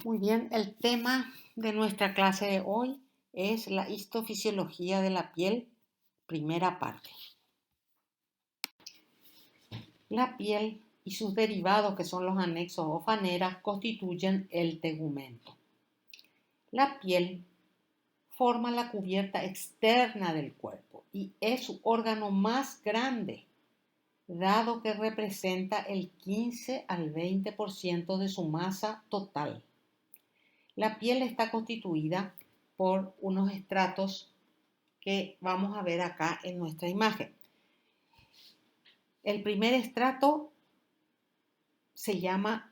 Muy bien, el tema de nuestra clase de hoy es la histofisiología de la piel, primera parte. La piel y sus derivados, que son los anexos o faneras, constituyen el tegumento. La piel forma la cubierta externa del cuerpo y es su órgano más grande, dado que representa el 15 al 20% de su masa total. La piel está constituida por unos estratos que vamos a ver acá en nuestra imagen. El primer estrato se llama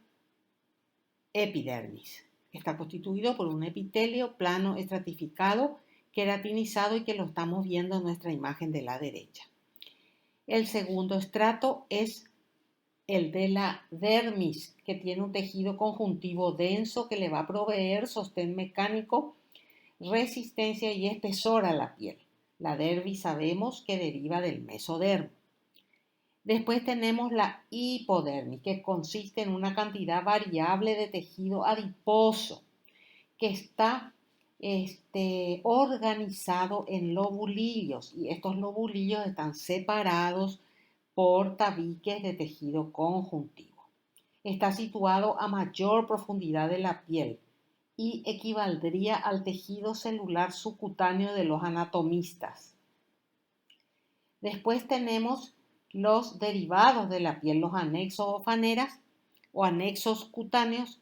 epidermis. Está constituido por un epitelio plano estratificado, queratinizado y que lo estamos viendo en nuestra imagen de la derecha. El segundo estrato es el de la dermis, que tiene un tejido conjuntivo denso que le va a proveer sostén mecánico, resistencia y espesor a la piel. La dermis sabemos que deriva del mesodermo. Después tenemos la hipodermis, que consiste en una cantidad variable de tejido adiposo que está organizado en lobulillos, y estos lobulillos están separados por tabiques de tejido conjuntivo. Está situado a mayor profundidad de la piel y equivaldría al tejido celular subcutáneo de los anatomistas. Después tenemos los derivados de la piel, los anexos o faneras o anexos cutáneos,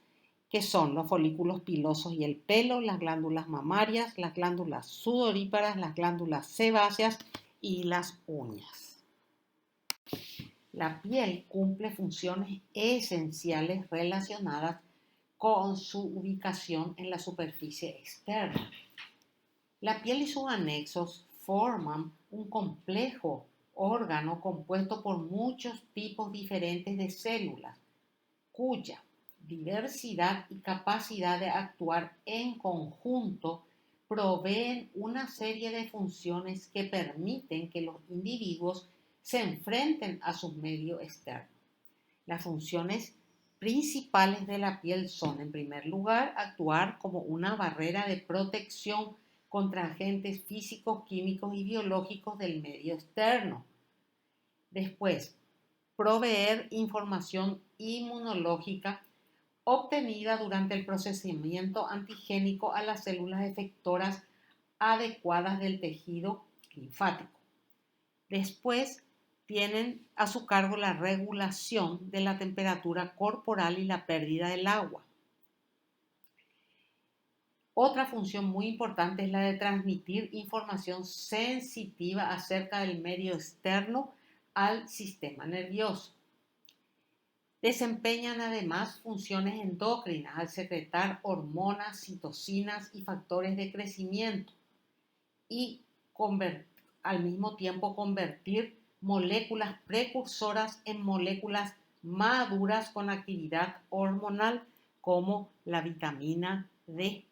que son los folículos pilosos y el pelo, las glándulas mamarias, las glándulas sudoríparas, las glándulas sebáceas y las uñas. La piel cumple funciones esenciales relacionadas con su ubicación en la superficie externa. La piel y sus anexos forman un complejo órgano compuesto por muchos tipos diferentes de células, cuya diversidad y capacidad de actuar en conjunto proveen una serie de funciones que permiten que los individuos se enfrenten a su medio externo. Las funciones principales de la piel son, en primer lugar, actuar como una barrera de protección contra agentes físicos, químicos y biológicos del medio externo. Después, proveer información inmunológica obtenida durante el procesamiento antigénico a las células efectoras adecuadas del tejido linfático. Después, tienen a su cargo la regulación de la temperatura corporal y la pérdida del agua. Otra función muy importante es la de transmitir información sensitiva acerca del medio externo al sistema nervioso. Desempeñan además funciones endócrinas al secretar hormonas, citocinas y factores de crecimiento y al mismo tiempo convertir moléculas precursoras en moléculas maduras con actividad hormonal como la vitamina D.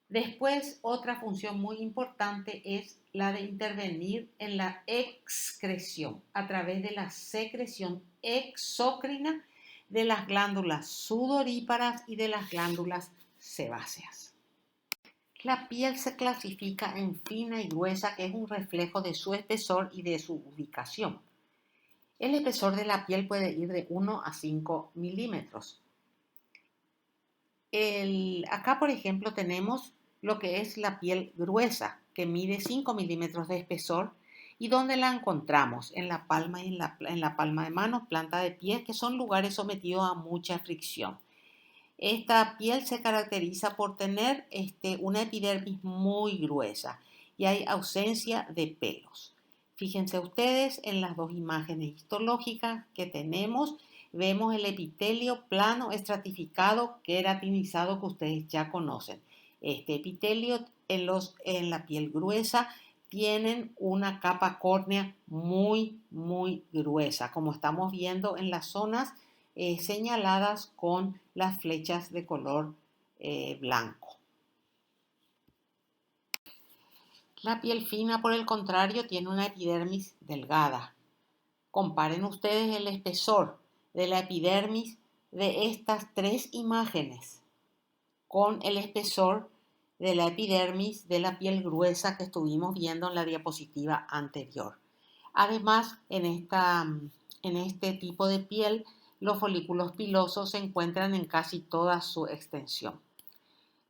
Después, otra función muy importante es la de intervenir en la excreción a través de la secreción exócrina de las glándulas sudoríparas y de las glándulas sebáceas. La piel se clasifica en fina y gruesa, que es un reflejo de su espesor y de su ubicación. El espesor de la piel puede ir de 1 a 5 milímetros. Acá, por ejemplo, tenemos lo que es la piel gruesa, que mide 5 milímetros de espesor y donde la encontramos en la palma y en la palma de mano, planta de pies, que son lugares sometidos a mucha fricción. Esta piel se caracteriza por tener una epidermis muy gruesa y hay ausencia de pelos. Fíjense ustedes en las dos imágenes histológicas que tenemos. Vemos el epitelio plano, estratificado, queratinizado, que ustedes ya conocen. Este epitelio en la piel gruesa tienen una capa córnea muy, muy gruesa, como estamos viendo en las zonas señaladas con las flechas de color blanco. La piel fina, por el contrario, tiene una epidermis delgada. Comparen ustedes el espesor de la epidermis de estas tres imágenes con el espesor de la epidermis de la piel gruesa que estuvimos viendo en la diapositiva anterior. Además, en este tipo de piel, los folículos pilosos se encuentran en casi toda su extensión.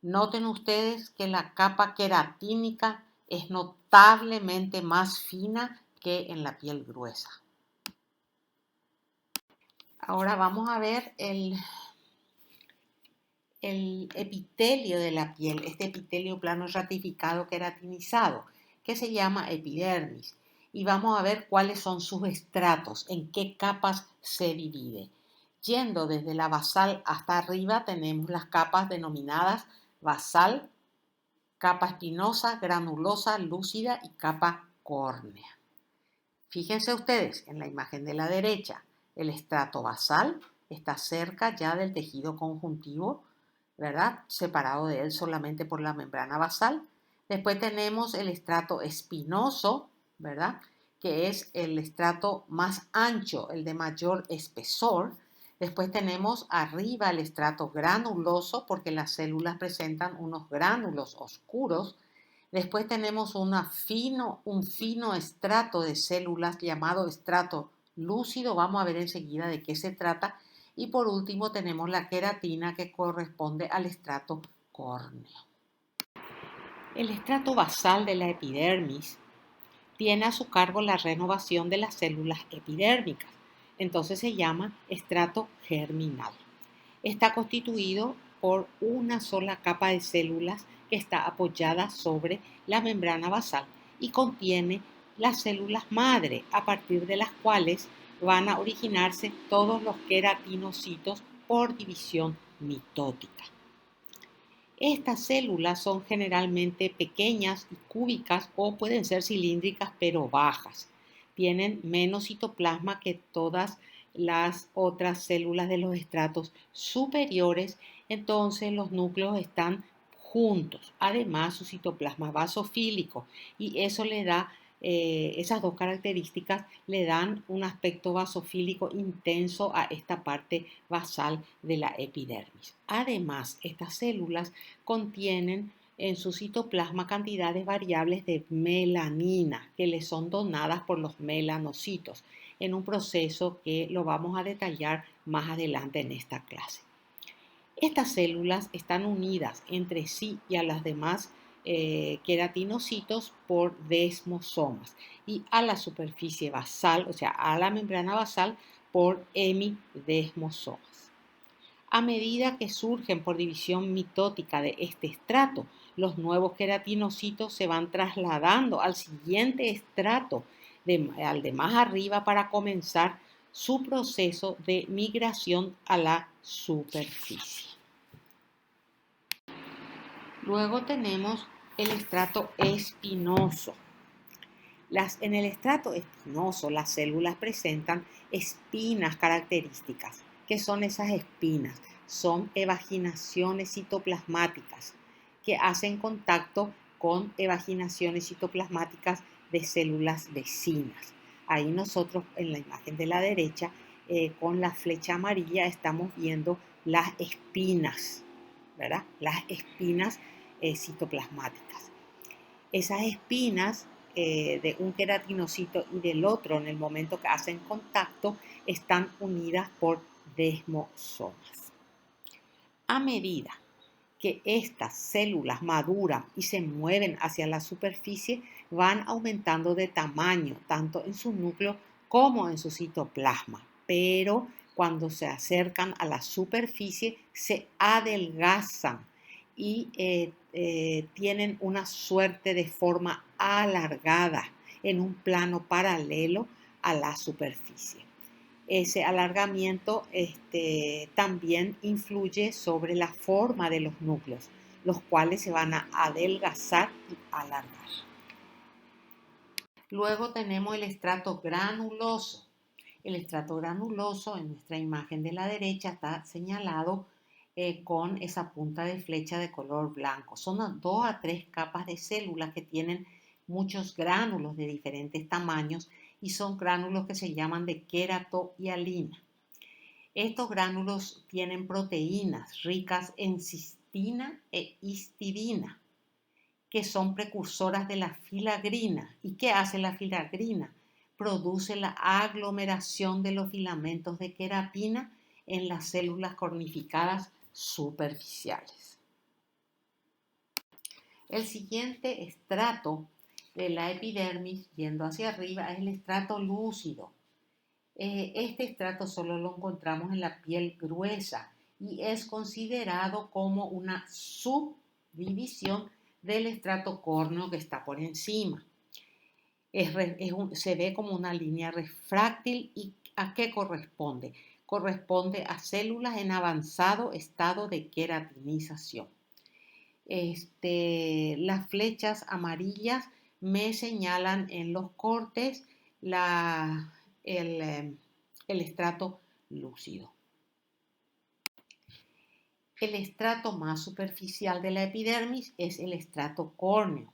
Noten ustedes que la capa queratínica es notablemente más fina que en la piel gruesa. Ahora vamos a ver el epitelio de la piel, este epitelio plano ratificado queratinizado, que se llama epidermis. Y vamos a ver cuáles son sus estratos, en qué capas se divide. Yendo desde la basal hasta arriba tenemos las capas denominadas basal, capa espinosa, granulosa, lúcida y capa córnea. Fíjense ustedes en la imagen de la derecha, el estrato basal está cerca ya del tejido conjuntivo, ¿verdad? Separado de él solamente por la membrana basal. Después tenemos el estrato espinoso, ¿verdad? Que es el estrato más ancho, el de mayor espesor. Después tenemos arriba el estrato granuloso, porque las células presentan unos gránulos oscuros. Después tenemos un fino estrato de células llamado estrato lúcido. Vamos a ver enseguida de qué se trata. Y por último tenemos la queratina que corresponde al estrato córneo. El estrato basal de la epidermis tiene a su cargo la renovación de las células epidérmicas. Entonces se llama estrato germinal. Está constituido por una sola capa de células que está apoyada sobre la membrana basal y contiene las células madre, a partir de las cuales van a originarse todos los queratinocitos por división mitótica. Estas células son generalmente pequeñas y cúbicas o pueden ser cilíndricas pero bajas. Tienen menos citoplasma que todas las otras células de los estratos superiores, entonces los núcleos están juntos. Además, su citoplasma es basofílico y eso le da, esas dos características le dan un aspecto basofílico intenso a esta parte basal de la epidermis. Además, estas células contienen en su citoplasma cantidades variables de melanina que les son donadas por los melanocitos en un proceso que lo vamos a detallar más adelante en esta clase. Estas células están unidas entre sí y a las demás queratinocitos por desmosomas y a la superficie basal, o sea, a la membrana basal por hemidesmosomas. A medida que surgen por división mitótica de este estrato, los nuevos queratinocitos se van trasladando al siguiente estrato, al de más arriba, para comenzar su proceso de migración a la superficie. Luego tenemos el estrato espinoso. En el estrato espinoso, las células presentan espinas características. ¿Qué son esas espinas? Son evaginaciones citoplasmáticas que hacen contacto con evaginaciones citoplasmáticas de células vecinas. Ahí nosotros en la imagen de la derecha, con la flecha amarilla, estamos viendo las espinas, ¿verdad? Las espinas citoplasmáticas. Esas espinas de un queratinocito y del otro, en el momento que hacen contacto, están unidas por desmosomas. A medida que estas células maduran y se mueven hacia la superficie, van aumentando de tamaño, tanto en su núcleo como en su citoplasma. Pero cuando se acercan a la superficie, se adelgazan y tienen una suerte de forma alargada en un plano paralelo a la superficie. Ese alargamiento también influye sobre la forma de los núcleos, los cuales se van a adelgazar y alargar. Luego tenemos el estrato granuloso. El estrato granuloso en nuestra imagen de la derecha está señalado con esa punta de flecha de color blanco. Son 2 a 3 capas de células que tienen muchos gránulos de diferentes tamaños y son gránulos que se llaman de queratohialina. Estos gránulos tienen proteínas ricas en cistina e histidina, que son precursoras de la filagrina. ¿Y qué hace la filagrina? Produce la aglomeración de los filamentos de queratina en las células cornificadas superficiales. El siguiente estrato de la epidermis, yendo hacia arriba, es el estrato lúcido. Este estrato solo lo encontramos en la piel gruesa y es considerado como una subdivisión del estrato córneo que está por encima. Se ve como una línea refráctil. ¿Y a qué corresponde? Corresponde a células en avanzado estado de queratinización. Las flechas amarillas me señalan en los cortes el estrato lúcido. El estrato más superficial de la epidermis es el estrato córneo.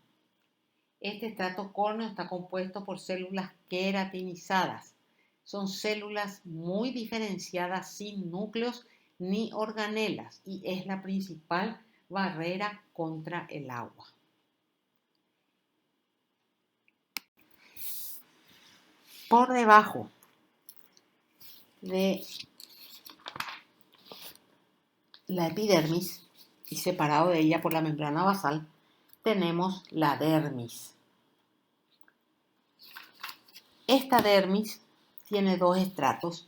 Este estrato córneo está compuesto por células queratinizadas. Son células muy diferenciadas sin núcleos ni organelas y es la principal barrera contra el agua. Por debajo de la epidermis y separado de ella por la membrana basal, tenemos la dermis. Esta dermis tiene dos estratos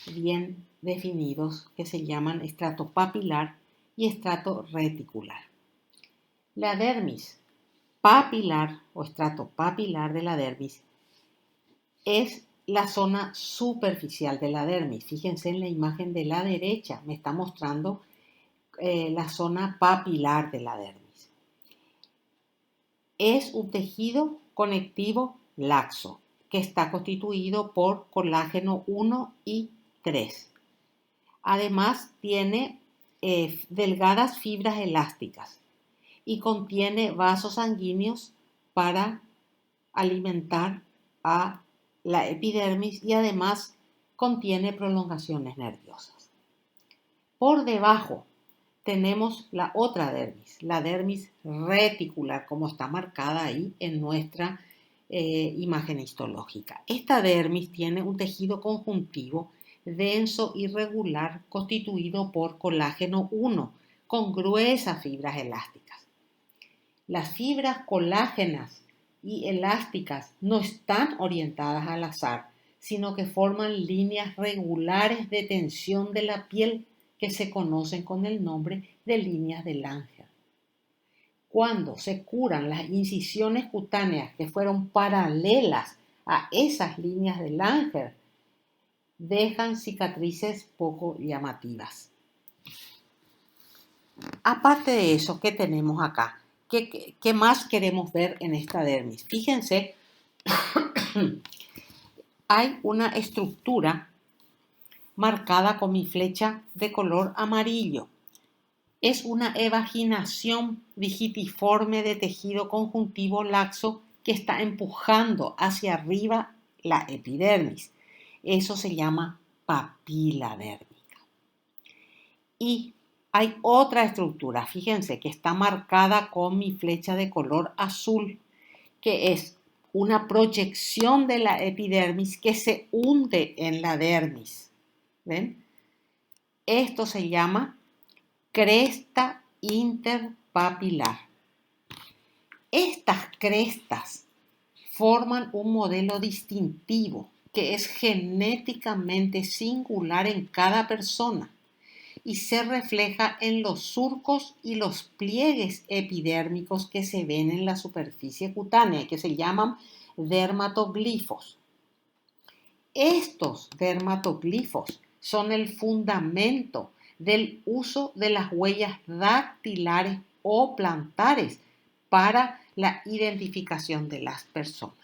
bien definidos que se llaman estrato papilar y estrato reticular. La dermis papilar o estrato papilar de la dermis es la zona superficial de la dermis. Fíjense en la imagen de la derecha, me está mostrando la zona papilar de la dermis. Es un tejido conectivo laxo que está constituido por colágeno 1 y 3. Además, tiene delgadas fibras elásticas y contiene vasos sanguíneos para alimentar a la epidermis y además contiene prolongaciones nerviosas. Por debajo tenemos la otra dermis, la dermis reticular, como está marcada ahí en nuestra imagen histológica. Esta dermis tiene un tejido conjuntivo denso y regular constituido por colágeno 1 con gruesas fibras elásticas. Las fibras colágenas y elásticas no están orientadas al azar, sino que forman líneas regulares de tensión de la piel que se conocen con el nombre de líneas de Langer. Cuando se curan las incisiones cutáneas que fueron paralelas a esas líneas de Langer, dejan cicatrices poco llamativas. Aparte de eso, ¿qué tenemos acá? ¿Qué más queremos ver en esta dermis? Fíjense, hay una estructura marcada con mi flecha de color amarillo. Es una evaginación digitiforme de tejido conjuntivo laxo que está empujando hacia arriba la epidermis. Eso se llama papila dérmica. Y hay otra estructura, fíjense, que está marcada con mi flecha de color azul, que es una proyección de la epidermis que se hunde en la dermis. ¿Ven? Esto se llama cresta interpapilar. Estas crestas forman un modelo distintivo que es genéticamente singular en cada persona y se refleja en los surcos y los pliegues epidérmicos que se ven en la superficie cutánea, que se llaman dermatoglifos. Estos dermatoglifos son el fundamento del uso de las huellas dactilares o plantares para la identificación de las personas.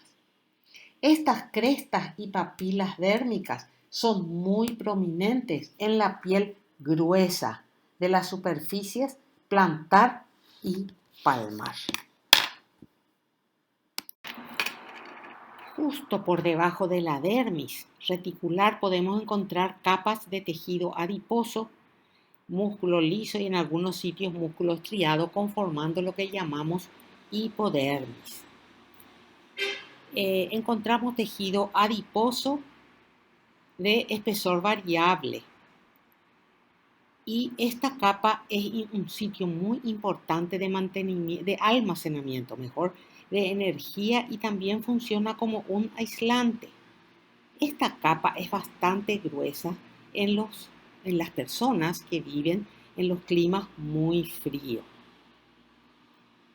Estas crestas y papilas dérmicas son muy prominentes en la piel gruesa de las superficies plantar y palmar. Justo por debajo de la dermis reticular podemos encontrar capas de tejido adiposo, músculo liso y en algunos sitios músculo estriado conformando lo que llamamos hipodermis. Encontramos tejido adiposo de espesor variable y esta capa es un sitio muy importante de mantenimiento, de almacenamiento, mejor, de energía y también funciona como un aislante. Esta capa es bastante gruesa en las personas que viven en los climas muy fríos.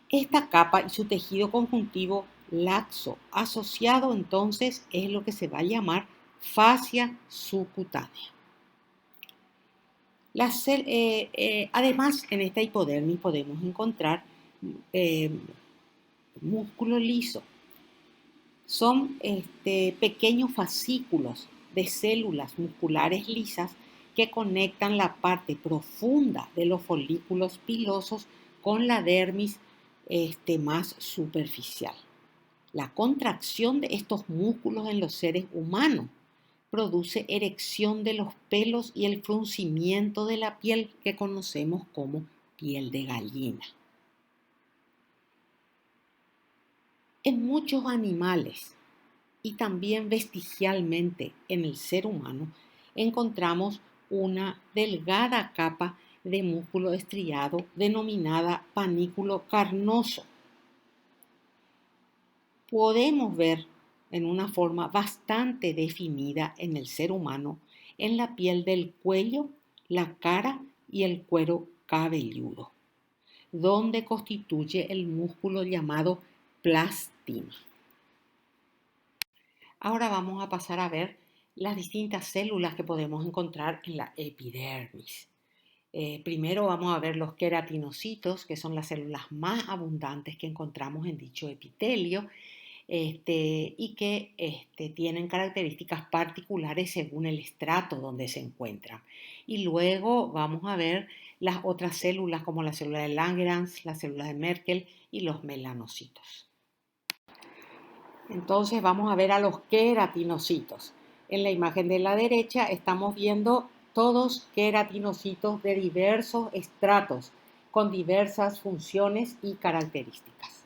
Esta capa y su tejido conjuntivo laxo asociado entonces es lo que se va a llamar fascia subcutánea. Además, en esta hipodermis podemos encontrar eh, músculo liso. Son pequeños fascículos de células musculares lisas que conectan la parte profunda de los folículos pilosos con la dermis más superficial. La contracción de estos músculos en los seres humanos produce erección de los pelos y el fruncimiento de la piel que conocemos como piel de gallina. En muchos animales y también vestigialmente en el ser humano encontramos una delgada capa de músculo estriado denominada panículo carnoso. Podemos ver en una forma bastante definida en el ser humano en la piel del cuello, la cara y el cuero cabelludo, donde constituye el músculo llamado plástima. Ahora vamos a pasar a ver las distintas células que podemos encontrar en la epidermis. Primero vamos a ver los queratinocitos, que son las células más abundantes que encontramos en dicho epitelio y que tienen características particulares según el estrato donde se encuentran. Y luego vamos a ver las otras células como la célula de Langerhans, la célula de Merkel y los melanocitos. Entonces vamos a ver a los queratinocitos. En la imagen de la derecha estamos viendo todos queratinocitos de diversos estratos con diversas funciones y características.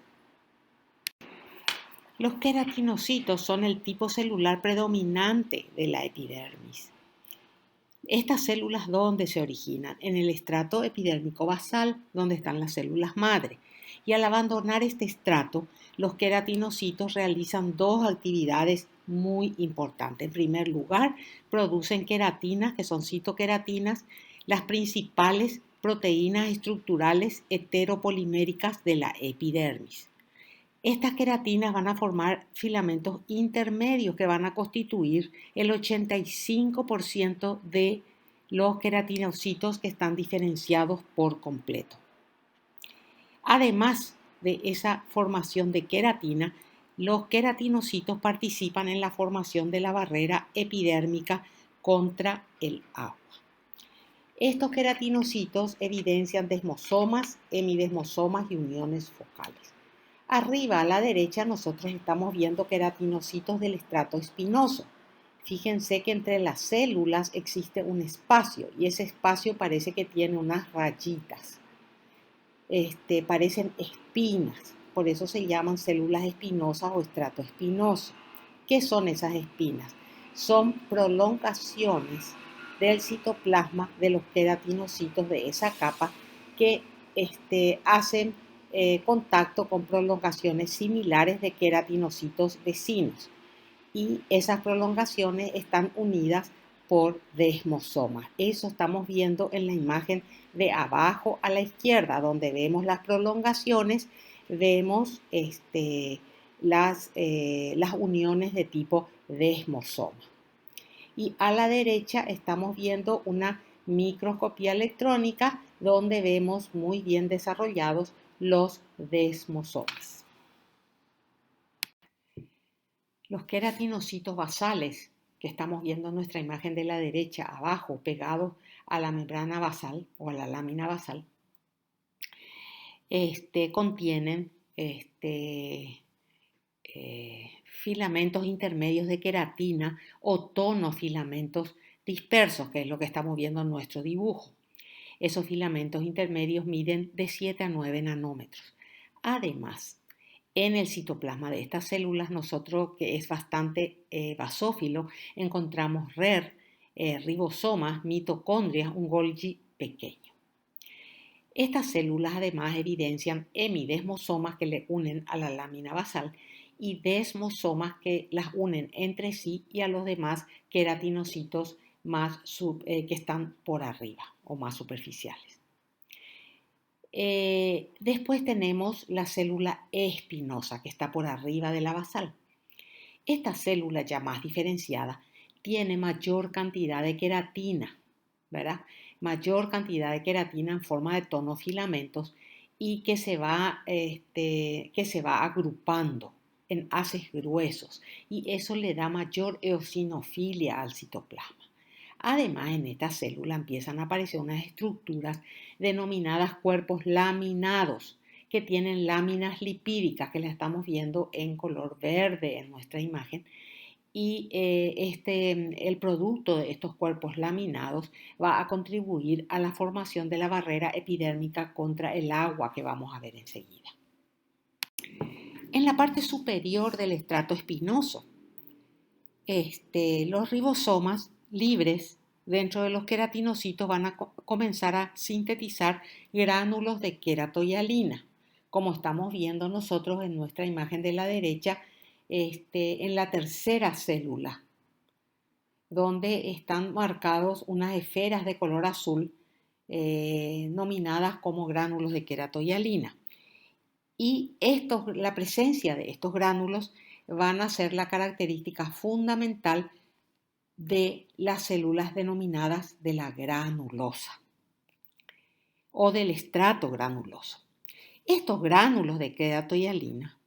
Los queratinocitos son el tipo celular predominante de la epidermis. Estas células, ¿dónde se originan? En el estrato epidérmico basal, donde están las células madre. Y al abandonar este estrato, los queratinocitos realizan dos actividades muy importantes. En primer lugar, producen queratinas, que son citoqueratinas, las principales proteínas estructurales heteropoliméricas de la epidermis. Estas queratinas van a formar filamentos intermedios que van a constituir el 85% de los queratinocitos que están diferenciados por completo. Además de esa formación de queratina, los queratinocitos participan en la formación de la barrera epidérmica contra el agua. Estos queratinocitos evidencian desmosomas, hemidesmosomas y uniones focales. Arriba a la derecha nosotros estamos viendo queratinocitos del estrato espinoso. Fíjense que entre las células existe un espacio y ese espacio parece que tiene unas rayitas. Parecen espinas, por eso se llaman células espinosas o estrato espinoso. ¿Qué son esas espinas? Son prolongaciones del citoplasma de los queratinocitos de esa capa que hacen contacto con prolongaciones similares de queratinocitos vecinos y esas prolongaciones están unidas por desmosomas. Eso estamos viendo en la imagen de abajo a la izquierda, donde vemos las prolongaciones, vemos las uniones de tipo desmosoma. Y a la derecha estamos viendo una microscopía electrónica donde vemos muy bien desarrollados los desmosomas. Los queratinocitos basales que estamos viendo en nuestra imagen de la derecha abajo, pegados a la membrana basal o a la lámina basal, contienen filamentos intermedios de queratina o tonofilamentos dispersos, que es lo que estamos viendo en nuestro dibujo. Esos filamentos intermedios miden de 7 a 9 nanómetros. Además, en el citoplasma de estas células, nosotros, que es bastante basófilo, encontramos ribosomas, mitocondrias, un Golgi pequeño. Estas células además evidencian hemidesmosomas que le unen a la lámina basal y desmosomas que las unen entre sí y a los demás queratinocitos que están por arriba o más superficiales. Después tenemos la célula espinosa que está por arriba de la basal. Esta célula ya más diferenciada tiene mayor cantidad de queratina, ¿verdad? Mayor cantidad de queratina en forma de tonofilamentos y que se va agrupando en haces gruesos y eso le da mayor eosinofilia al citoplasma. Además, en esta célula empiezan a aparecer unas estructuras denominadas cuerpos laminados, que tienen láminas lipídicas, que las estamos viendo en color verde en nuestra imagen. Y el producto de estos cuerpos laminados va a contribuir a la formación de la barrera epidérmica contra el agua que vamos a ver enseguida. En la parte superior del estrato espinoso, los ribosomas libres dentro de los queratinocitos van a comenzar a sintetizar gránulos de queratohialina, como estamos viendo nosotros en nuestra imagen de la derecha, en la tercera célula, donde están marcados unas esferas de color azul nominadas como gránulos de queratohialina. Y la presencia de estos gránulos van a ser la característica fundamental de las células denominadas de la granulosa o del estrato granuloso. Estos gránulos de queratohialina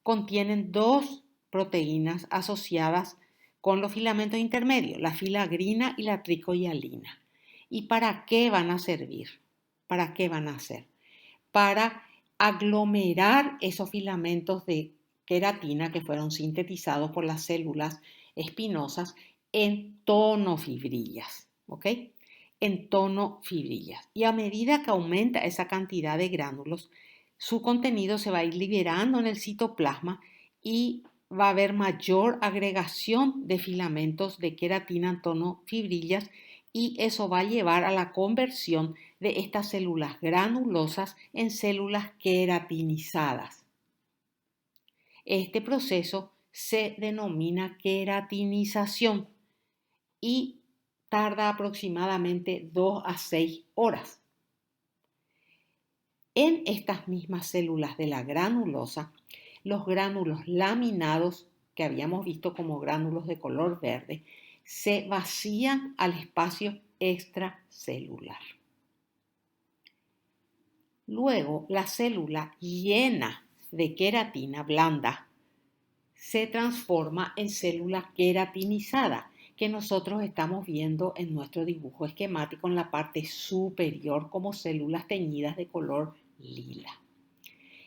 contienen dos proteínas asociadas con los filamentos intermedios, la filagrina y la tricohialina. ¿Y para qué van a servir? ¿Para qué van a ser? Para aglomerar esos filamentos de queratina que fueron sintetizados por las células espinosas en tonofibrillas, ¿ok? En tonofibrillas. Y a medida que aumenta esa cantidad de gránulos, su contenido se va a ir liberando en el citoplasma y va a haber mayor agregación de filamentos de queratina en tonofibrillas y eso va a llevar a la conversión de estas células granulosas en células queratinizadas. Este proceso se denomina queratinización y tarda aproximadamente 2 a 6 horas. En estas mismas células de la granulosa, los gránulos laminados, que habíamos visto como gránulos de color verde, se vacían al espacio extracelular. Luego, la célula llena de queratina blanda se transforma en célula queratinizada, que nosotros estamos viendo en nuestro dibujo esquemático en la parte superior como células teñidas de color lila.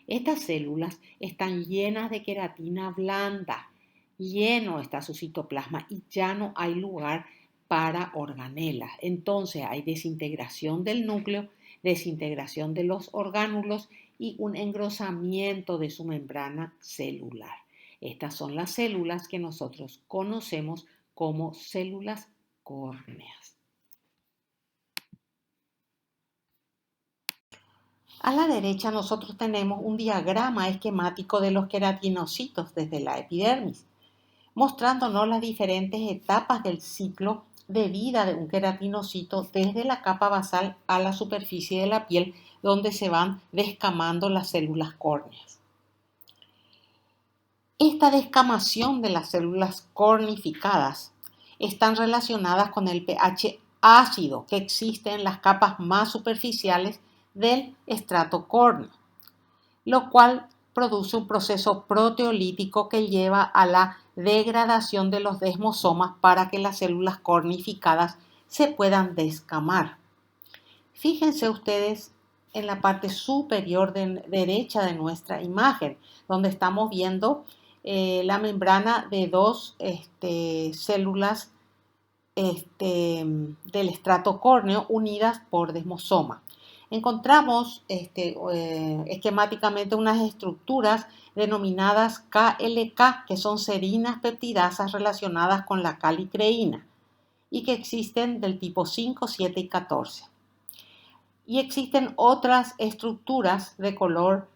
Estas células están llenas de queratina blanda, lleno está su citoplasma y ya no hay lugar para organelas. Entonces hay desintegración del núcleo, desintegración de los orgánulos y un engrosamiento de su membrana celular. Estas son las células que nosotros conocemos como células córneas. A la derecha nosotros tenemos un diagrama esquemático de los queratinocitos desde la epidermis, mostrándonos las diferentes etapas del ciclo de vida de un queratinocito desde la capa basal a la superficie de la piel, donde se van descamando las células córneas. Esta descamación de las células cornificadas están relacionadas con el pH ácido que existe en las capas más superficiales del estrato córneo, lo cual produce un proceso proteolítico que lleva a la degradación de los desmosomas para que las células cornificadas se puedan descamar. Fíjense ustedes en la parte superior derecha de nuestra imagen, donde estamos viendo la membrana de dos células del estrato córneo unidas por desmosoma. Encontramos esquemáticamente unas estructuras denominadas KLK, que son serinas peptidasas relacionadas con la calicreína y que existen del tipo 5, 7 y 14. Y existen otras estructuras de color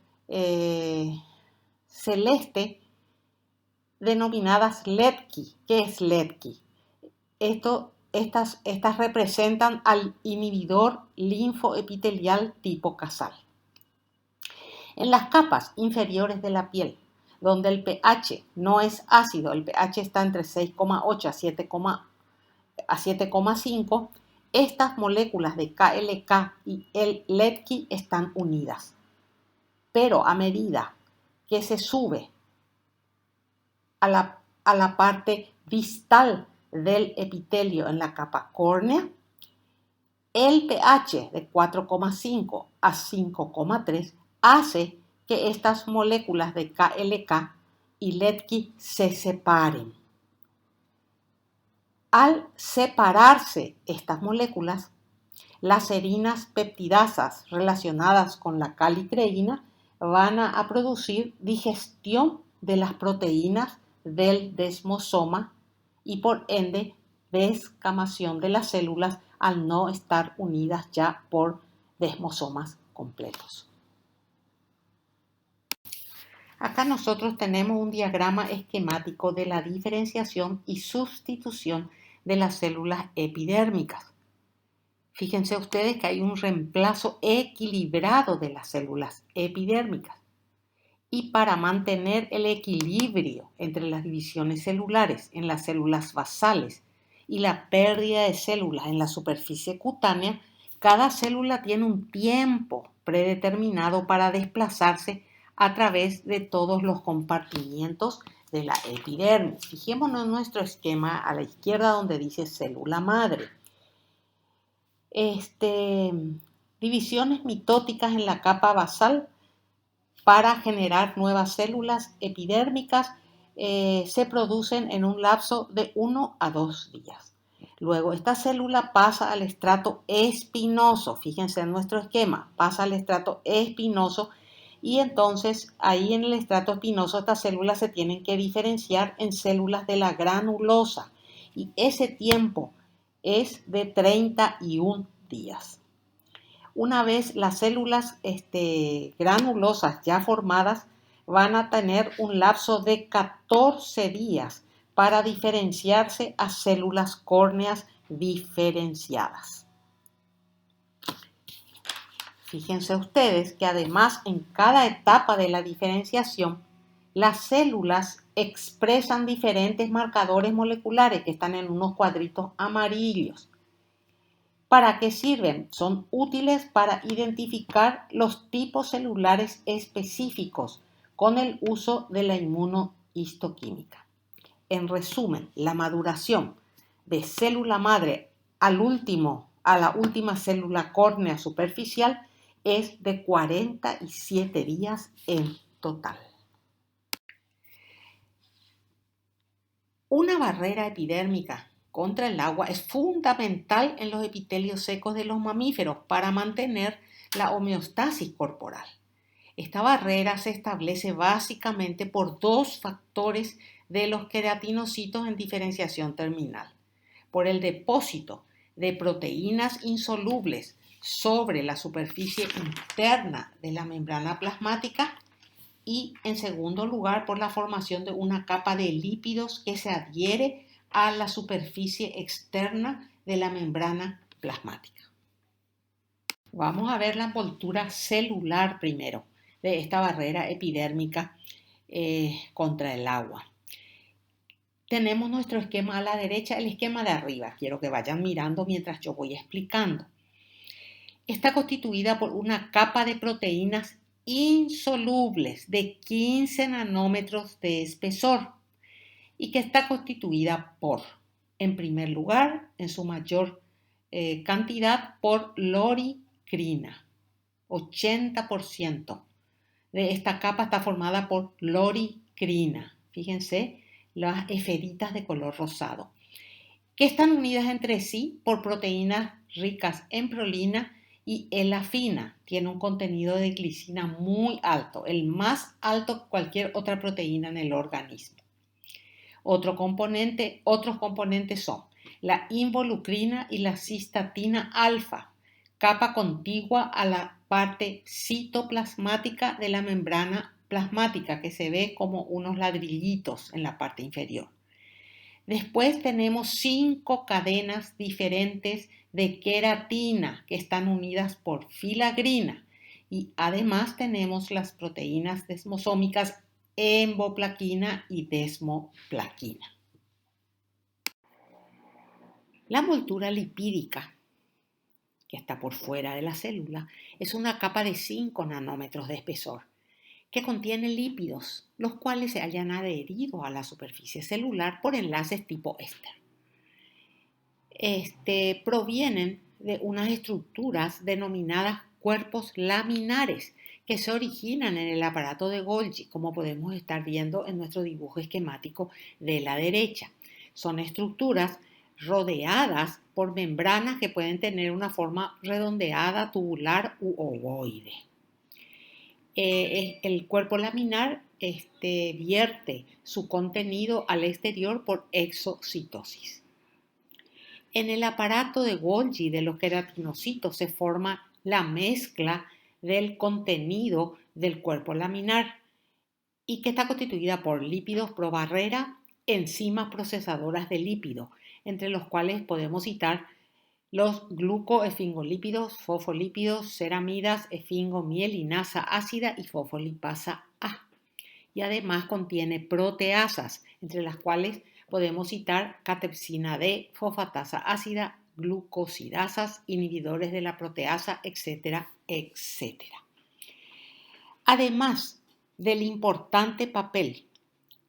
celeste denominadas LEDKI. ¿Qué es LEDKI? Estas representan al inhibidor linfoepitelial tipo casal. En las capas inferiores de la piel, donde el pH no es ácido, el pH está entre 6,8 a 7,5, estas moléculas de KLK y el LEDKI están unidas. Pero a medida que se sube a la parte distal del epitelio en la capa córnea, el pH de 4,5 a 5,3 hace que estas moléculas de KLK y LEDKI se separen. Al separarse estas moléculas, las serinas peptidasas relacionadas con la calicreína van a producir digestión de las proteínas del desmosoma y por ende descamación de las células al no estar unidas ya por desmosomas completos. Acá nosotros tenemos un diagrama esquemático de la diferenciación y sustitución de las células epidérmicas. Fíjense ustedes que hay un reemplazo equilibrado de las células epidérmicas. Y para mantener el equilibrio entre las divisiones celulares en las células basales y la pérdida de células en la superficie cutánea, cada célula tiene un tiempo predeterminado para desplazarse a través de todos los compartimientos de la epidermis. Fijémonos en nuestro esquema a la izquierda donde dice célula madre. Divisiones mitóticas en la capa basal para generar nuevas células epidérmicas se producen en un lapso de 1 a 2 días. Luego esta célula pasa al estrato espinoso, fíjense en nuestro esquema, pasa al estrato espinoso y entonces ahí en el estrato espinoso estas células se tienen que diferenciar en células de la granulosa y ese tiempo es de 31 días. Una vez las células granulosas ya formadas van a tener un lapso de 14 días para diferenciarse a células córneas diferenciadas. Fíjense ustedes que además en cada etapa de la diferenciación, las células expresan diferentes marcadores moleculares que están en unos cuadritos amarillos. ¿Para qué sirven? Son útiles para identificar los tipos celulares específicos con el uso de la inmunohistoquímica. En resumen, la maduración de célula madre a la última célula córnea superficial es de 47 días en total. Una barrera epidérmica contra el agua es fundamental en los epitelios secos de los mamíferos para mantener la homeostasis corporal. Esta barrera se establece básicamente por dos factores de los queratinocitos en diferenciación terminal: por el depósito de proteínas insolubles sobre la superficie interna de la membrana plasmática y, en segundo lugar, por la formación de una capa de lípidos que se adhiere a la superficie externa de la membrana plasmática. Vamos a ver la envoltura celular primero de esta barrera epidérmica contra el agua. Tenemos nuestro esquema a la derecha, el esquema de arriba. Quiero que vayan mirando mientras yo voy explicando. Está constituida por una capa de proteínas insolubles de 15 nanómetros de espesor y que está constituida por, en primer lugar, en su mayor cantidad, por loricrina. 80% de esta capa está formada por loricrina. fíjense, las esferitas de color rosado, que están unidas entre sí por proteínas ricas en prolina y elafina. Tiene un contenido de glicina muy alto, el más alto que cualquier otra proteína en el organismo. Otros componentes son la involucrina y la cistatina alfa, capa contigua a la parte citoplasmática de la membrana plasmática, que se ve como unos ladrillitos en la parte inferior. Después tenemos 5 cadenas diferentes de queratina que están unidas por filagrina, y además tenemos las proteínas desmosómicas emboplaquina y desmoplaquina. La envoltura lipídica, que está por fuera de la célula, es una capa de 5 nanómetros de espesor que contiene lípidos, los cuales se hayan adherido a la superficie celular por enlaces tipo éster. Provienen de unas estructuras denominadas cuerpos laminares que se originan en el aparato de Golgi, como podemos estar viendo en nuestro dibujo esquemático de la derecha. Son estructuras rodeadas por membranas que pueden tener una forma redondeada, tubular u ovoide. El cuerpo laminar vierte su contenido al exterior por exocitosis. En el aparato de Golgi de los queratinocitos se forma la mezcla del contenido del cuerpo laminar y que está constituida por lípidos probarrera, enzimas procesadoras de lípidos, entre los cuales podemos citar los glucoesfingolípidos, fosfolípidos, ceramidas, esfingomielinasa ácida y fosfolipasa A. Y además contiene proteasas, entre las cuales podemos citar catepsina D, fosfatasa ácida, glucosidasas, inhibidores de la proteasa, etcétera, etcétera. Además del importante papel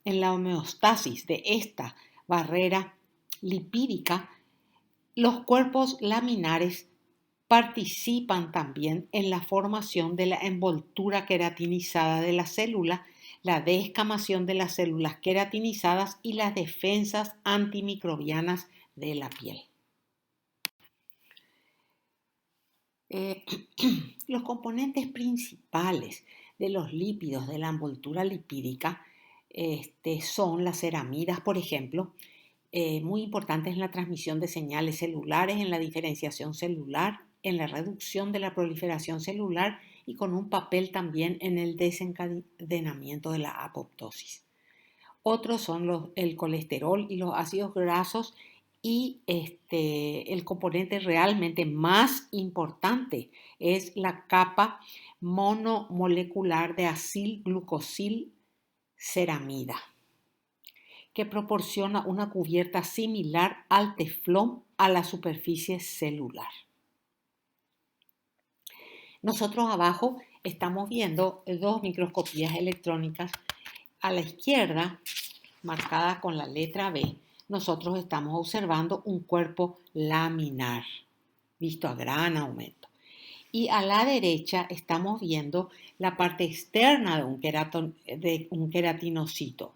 en la homeostasis de esta barrera lipídica, los cuerpos laminares participan también en la formación de la envoltura queratinizada de la célula, la descamación de las células queratinizadas y las defensas antimicrobianas de la piel. Los componentes principales de los lípidos de la envoltura lipídica son las ceramidas, por ejemplo, muy importantes en la transmisión de señales celulares, en la diferenciación celular, en la reducción de la proliferación celular y con un papel también en el desencadenamiento de la apoptosis. Otros son el colesterol y los ácidos grasos y el componente realmente más importante es la capa monomolecular de acilglucosylceramida, que proporciona una cubierta similar al teflón a la superficie celular. Nosotros abajo estamos viendo 2 microscopías electrónicas. A la izquierda, marcada con la letra B, nosotros estamos observando un cuerpo laminar, visto a gran aumento. Y a la derecha estamos viendo la parte externa de un queratinocito.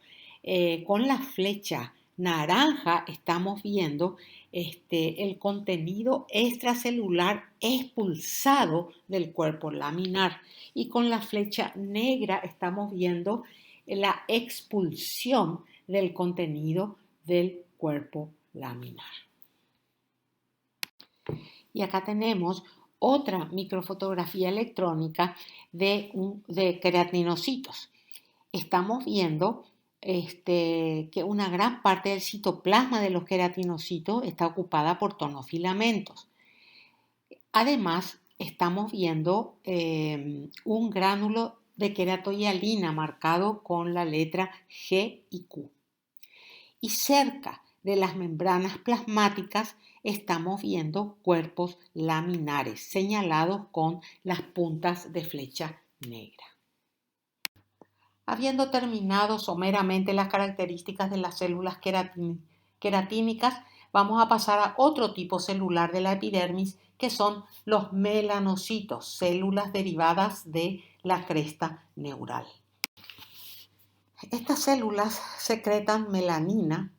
Con la flecha naranja estamos viendo el contenido extracelular expulsado del cuerpo laminar, y con la flecha negra estamos viendo la expulsión del contenido del cuerpo laminar. Y acá tenemos otra microfotografía electrónica de queratinocitos. Estamos viendo que una gran parte del citoplasma de los queratinocitos está ocupada por tonofilamentos. Además, estamos viendo un gránulo de queratohialina marcado con la letra G y Q. Y cerca de las membranas plasmáticas estamos viendo cuerpos laminares señalados con las puntas de flecha negra. Habiendo terminado someramente las características de las células queratínicas, vamos a pasar a otro tipo celular de la epidermis, que son los melanocitos, células derivadas de la cresta neural. Estas células secretan melanina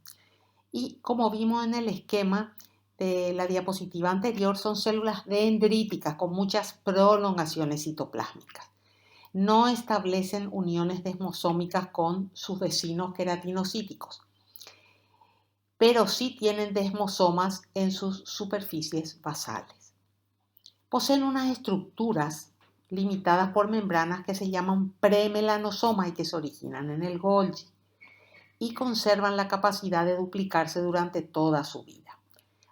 y, como vimos en el esquema de la diapositiva anterior, son células dendríticas con muchas prolongaciones citoplásmicas. No establecen uniones desmosómicas con sus vecinos queratinocíticos, pero sí tienen desmosomas en sus superficies basales. Poseen unas estructuras limitadas por membranas que se llaman premelanosomas y que se originan en el Golgi y conservan la capacidad de duplicarse durante toda su vida.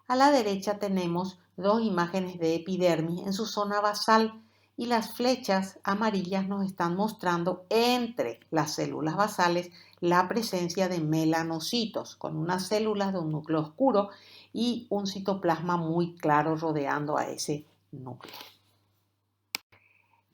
A la derecha tenemos dos imágenes de epidermis en su zona basal y las flechas amarillas nos están mostrando entre las células basales la presencia de melanocitos con unas células de un núcleo oscuro y un citoplasma muy claro rodeando a ese núcleo.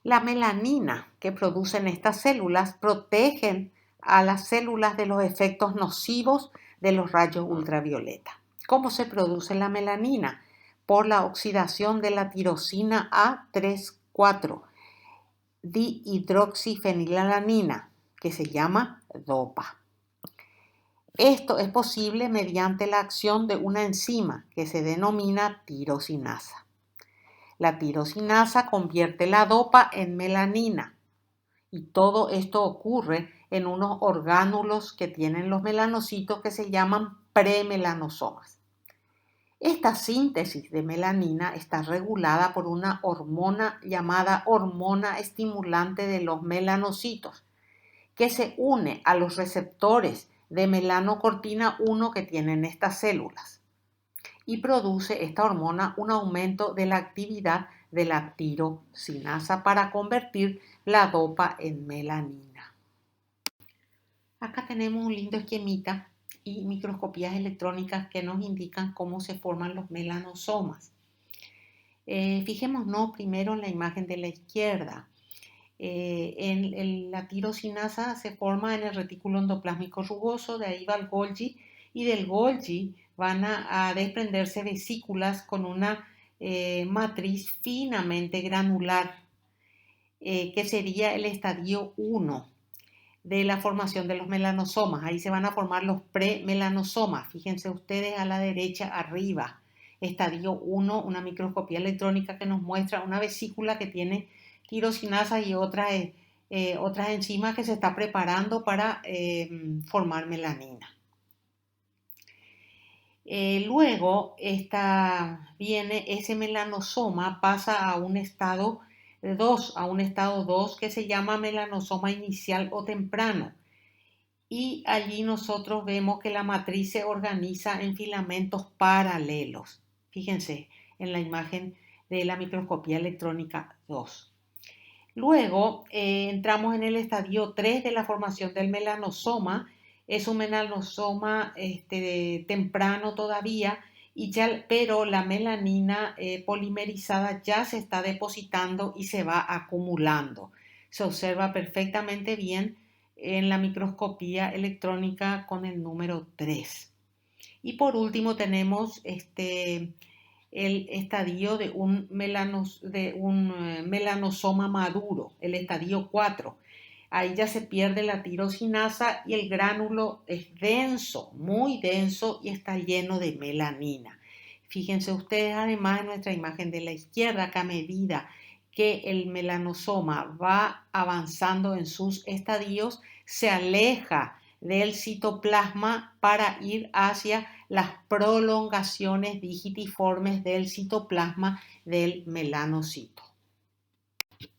La melanina que producen estas células protegen a las células de los efectos nocivos de los rayos ultravioleta. ¿Cómo se produce la melanina? Por la oxidación de la tirosina A3,4 dihidroxifenilalanina, que se llama DOPA. Esto es posible mediante la acción de una enzima que se denomina tirosinasa. La tirosinasa convierte la dopa en melanina y todo esto ocurre en unos orgánulos que tienen los melanocitos que se llaman premelanosomas. Esta síntesis de melanina está regulada por una hormona llamada hormona estimulante de los melanocitos, que se une a los receptores de melanocortina 1 que tienen estas células y produce esta hormona un aumento de la actividad de la tirosinasa para convertir la dopa en melanina. Acá tenemos un lindo esquemita y microscopías electrónicas que nos indican cómo se forman los melanosomas. Fijémonos primero en la imagen de la izquierda. La tirosinasa se forma en el retículo endoplásmico rugoso, de ahí va el Golgi y del Golgi van a desprenderse vesículas con una matriz finamente granular, que sería el estadio 1 de la formación de los melanosomas. Ahí se van a formar los premelanosomas. Fíjense ustedes a la derecha arriba, estadio 1, una microscopía electrónica que nos muestra una vesícula que tiene tirosinasa y otras enzimas que se está preparando para formar melanina. Luego viene ese melanosoma, pasa a un estado 2, que se llama melanosoma inicial o temprano. Y allí nosotros vemos que la matriz se organiza en filamentos paralelos. Fíjense en la imagen de la microscopía electrónica 2. Luego entramos en el estadio 3 de la formación del melanosoma. Es un melanosoma temprano todavía, pero la melanina polimerizada ya se está depositando y se va acumulando. Se observa perfectamente bien en la microscopía electrónica con el número 3. Y por último tenemos el estadio de un melanosoma maduro, el estadio 4. Ahí ya se pierde la tirosinasa y el gránulo es denso, muy denso y está lleno de melanina. Fíjense ustedes además en nuestra imagen de la izquierda que a medida que el melanosoma va avanzando en sus estadios, se aleja del citoplasma para ir hacia las prolongaciones digitiformes del citoplasma del melanocito.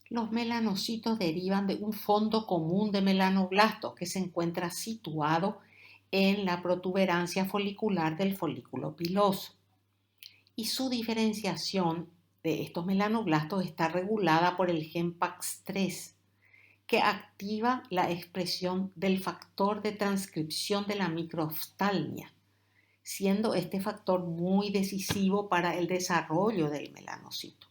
Los melanocitos derivan de un fondo común de melanoblastos que se encuentra situado en la protuberancia folicular del folículo piloso. Y su diferenciación de estos melanoblastos está regulada por el gen PAX3, que activa la expresión del factor de transcripción de la microoftalmia, siendo este factor muy decisivo para el desarrollo del melanocito.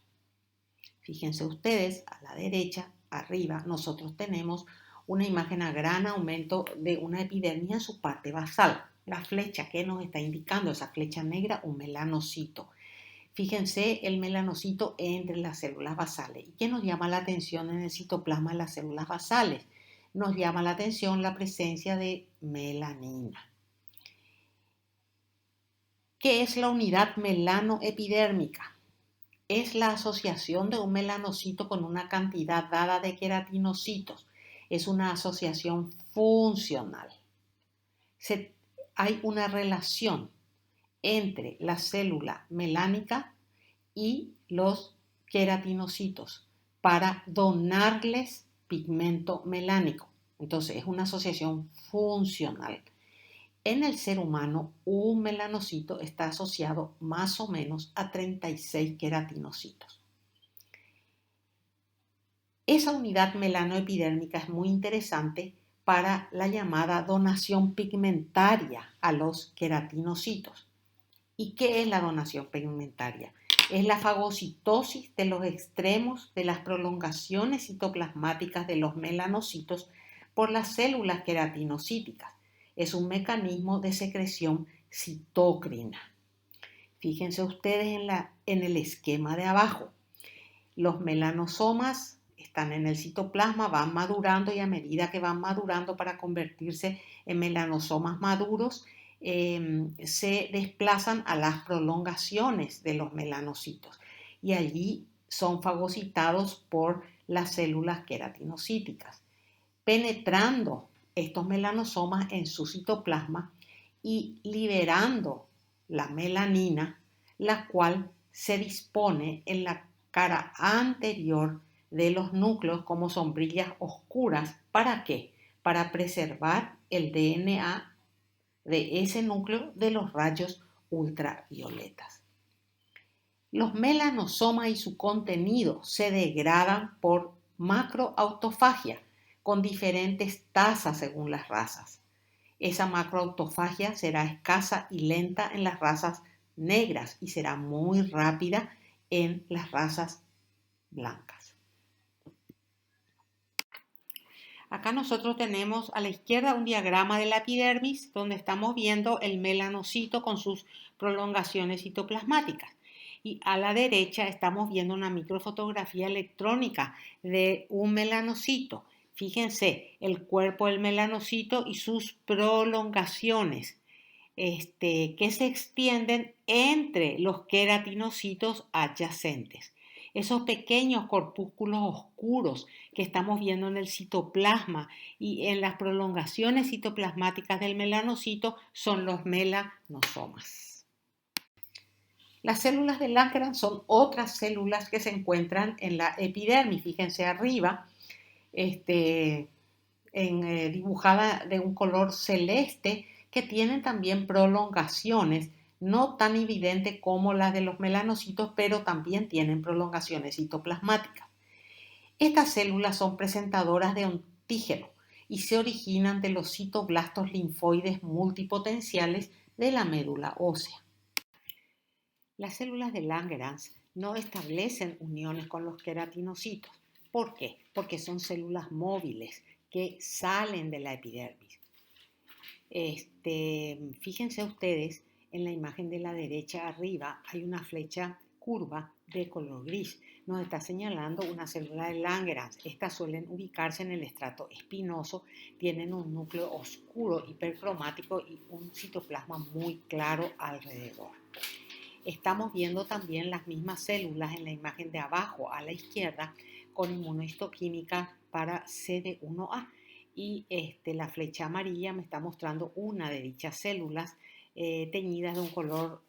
Fíjense ustedes, a la derecha, arriba, nosotros tenemos una imagen a gran aumento de una epidermis en su parte basal. La flecha que nos está indicando, esa flecha negra, un melanocito. Fíjense el melanocito entre las células basales. ¿Y qué nos llama la atención en el citoplasma de las células basales? nos llama la atención la presencia de melanina. ¿Qué es la unidad melanoepidérmica? Es la asociación de un melanocito con una cantidad dada de queratinocitos. Es una asociación funcional. Hay una relación entre la célula melánica y los queratinocitos para donarles pigmento melánico. Entonces es una asociación funcional. En el ser humano, un melanocito está asociado más o menos a 36 queratinocitos. Esa unidad melanoepidérmica es muy interesante para la llamada donación pigmentaria a los queratinocitos. ¿Y qué es la donación pigmentaria? Es la fagocitosis de los extremos de las prolongaciones citoplasmáticas de los melanocitos por las células queratinocíticas. Es un mecanismo de secreción citócrina. Fíjense ustedes en el esquema de abajo. Los melanosomas están en el citoplasma, van madurando y a medida que van madurando para convertirse en melanosomas maduros, se desplazan a las prolongaciones de los melanocitos y allí son fagocitados por las células queratinocíticas, penetrando estos melanosomas en su citoplasma y liberando la melanina, la cual se dispone en la cara anterior de los núcleos como sombrillas oscuras. ¿Para qué? Para preservar el DNA de ese núcleo de los rayos ultravioletas. Los melanosomas y su contenido se degradan por macroautofagia con diferentes tasas según las razas. Esa macroautofagia será escasa y lenta en las razas negras y será muy rápida en las razas blancas. Acá nosotros tenemos a la izquierda un diagrama de la epidermis donde estamos viendo el melanocito con sus prolongaciones citoplasmáticas. Y a la derecha estamos viendo una microfotografía electrónica de un melanocito. Fíjense el cuerpo del melanocito y sus prolongaciones que se extienden entre los queratinocitos adyacentes. Esos pequeños corpúsculos oscuros que estamos viendo en el citoplasma y en las prolongaciones citoplasmáticas del melanocito son los melanosomas. Las células de Langerhans son otras células que se encuentran en la epidermis. Fíjense arriba, dibujada de un color celeste, que tienen también prolongaciones, no tan evidentes como las de los melanocitos, pero también tienen prolongaciones citoplasmáticas. Estas células son presentadoras de antígeno y se originan de los citoblastos linfoides multipotenciales de la médula ósea. Las células de Langerhans no establecen uniones con los queratinocitos. ¿Por qué? Porque son células móviles que salen de la epidermis. Fíjense ustedes, en la imagen de la derecha arriba hay una flecha curva de color gris. Nos está señalando una célula de Langerhans. Estas suelen ubicarse en el estrato espinoso, tienen un núcleo oscuro hipercromático y un citoplasma muy claro alrededor. Estamos viendo también las mismas células en la imagen de abajo a la izquierda con inmunohistoquímica para CD1A. Y la flecha amarilla me está mostrando una de dichas células teñidas de un color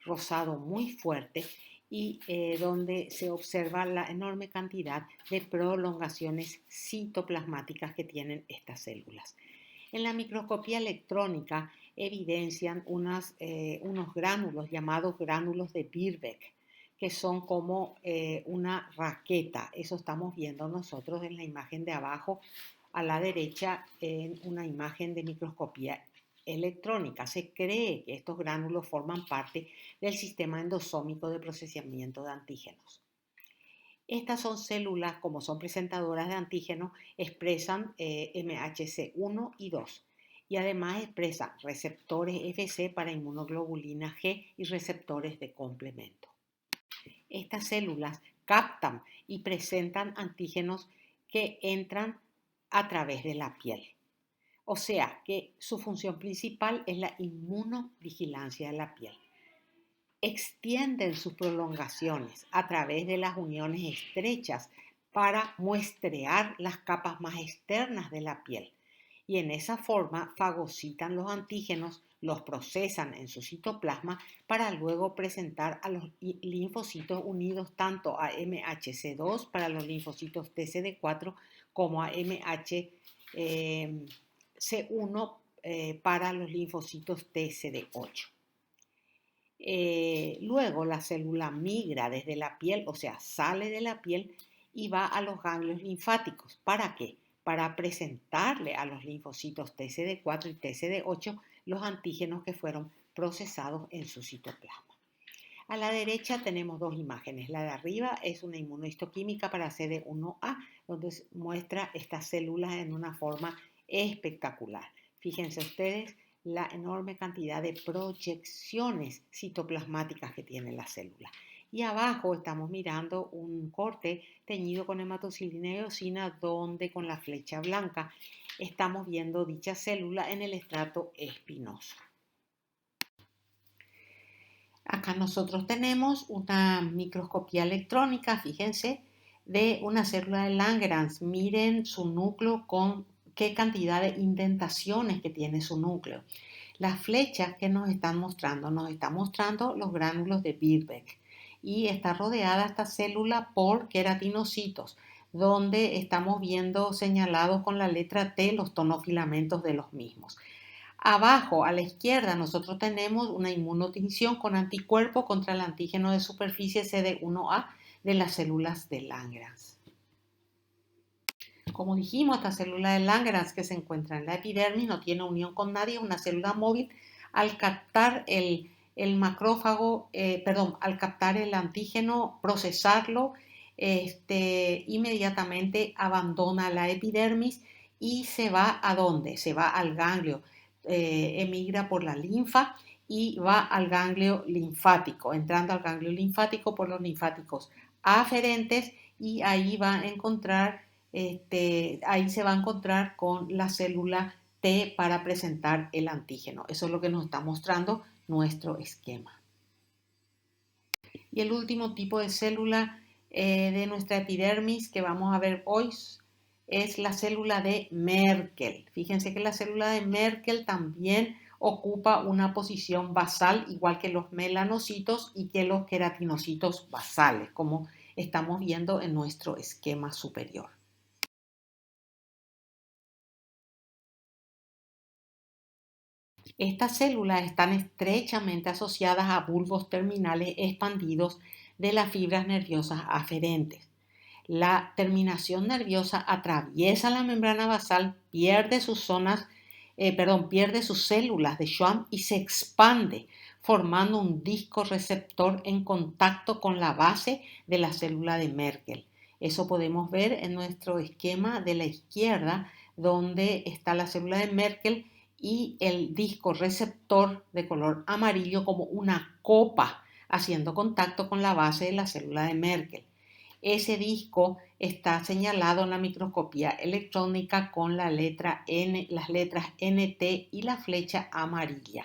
rosado muy fuerte y donde se observa la enorme cantidad de prolongaciones citoplasmáticas que tienen estas células. En la microscopía electrónica evidencian unos gránulos llamados gránulos de Birbeck, que son como una raqueta. Eso estamos viendo nosotros en la imagen de abajo a la derecha en una imagen de microscopía electrónica. Se cree que estos gránulos forman parte del sistema endosómico de procesamiento de antígenos. Estas son células, como son presentadoras de antígenos, expresan MHC1 y 2 y además expresan receptores Fc para inmunoglobulina G y receptores de complemento. Estas células captan y presentan antígenos que entran a través de la piel. O sea que su función principal es la inmunovigilancia de la piel. Extienden sus prolongaciones a través de las uniones estrechas para muestrear las capas más externas de la piel. Y en esa forma fagocitan los antígenos, los procesan en su citoplasma para luego presentar a los linfocitos unidos tanto a MHC2 para los linfocitos TCD4 como a MHC1 para los linfocitos TCD8. Luego la célula migra desde la piel, o sea, sale de la piel y va a los ganglios linfáticos. ¿Para qué? Para presentarle a los linfocitos TCD4 y TCD8 los antígenos que fueron procesados en su citoplasma. A la derecha tenemos dos imágenes. La de arriba es una inmunohistoquímica para CD1A, donde muestra estas células en una forma espectacular. Fíjense ustedes la enorme cantidad de proyecciones citoplasmáticas que tiene la célula. Y abajo estamos mirando un corte teñido con hematocilina y eosina, donde con la flecha blanca estamos viendo dicha célula en el estrato espinoso. Acá nosotros tenemos una microscopía electrónica, fíjense, de una célula de Langerhans. Miren su núcleo con qué cantidad de indentaciones que tiene su núcleo. Las flechas que nos están mostrando los gránulos de Birbeck y está rodeada esta célula por queratinocitos, donde estamos viendo señalados con la letra T los tonofilamentos de los mismos. Abajo, a la izquierda, nosotros tenemos una inmunotinción con anticuerpo contra el antígeno de superficie CD1A de las células de Langerhans. Como dijimos, esta célula de Langerhans que se encuentra en la epidermis no tiene unión con nadie, es una célula móvil. Al captar al captar el antígeno, procesarlo, inmediatamente abandona la epidermis y se va ¿a dónde? Se va al ganglio, emigra por la linfa y va al ganglio linfático, entrando al ganglio linfático por los linfáticos aferentes y ahí va a encontrar ahí se va a encontrar con la célula T para presentar el antígeno. Eso es lo que nos está mostrando nuestro esquema. Y el último tipo de célula de nuestra epidermis que vamos a ver hoy es la célula de Merkel. Fíjense que la célula de Merkel también ocupa una posición basal, igual que los melanocitos y que los queratinocitos basales, como estamos viendo en nuestro esquema superior. Estas células están estrechamente asociadas a bulbos terminales expandidos de las fibras nerviosas aferentes. La terminación nerviosa atraviesa la membrana basal, pierde sus células de Schwann y se expande, formando un disco receptor en contacto con la base de la célula de Merkel. Eso podemos ver en nuestro esquema de la izquierda, donde está la célula de Merkel y el disco receptor de color amarillo como una copa haciendo contacto con la base de la célula de Merkel. Ese disco está señalado en la microscopía electrónica con la letra N, las letras NT y la flecha amarilla.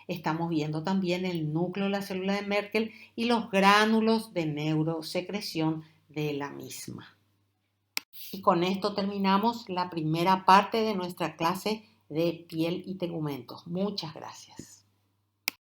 Estamos viendo también el núcleo de la célula de Merkel y los gránulos de neurosecreción de la misma. Y con esto terminamos la primera parte de nuestra clase de piel y tegumentos. Muchas gracias.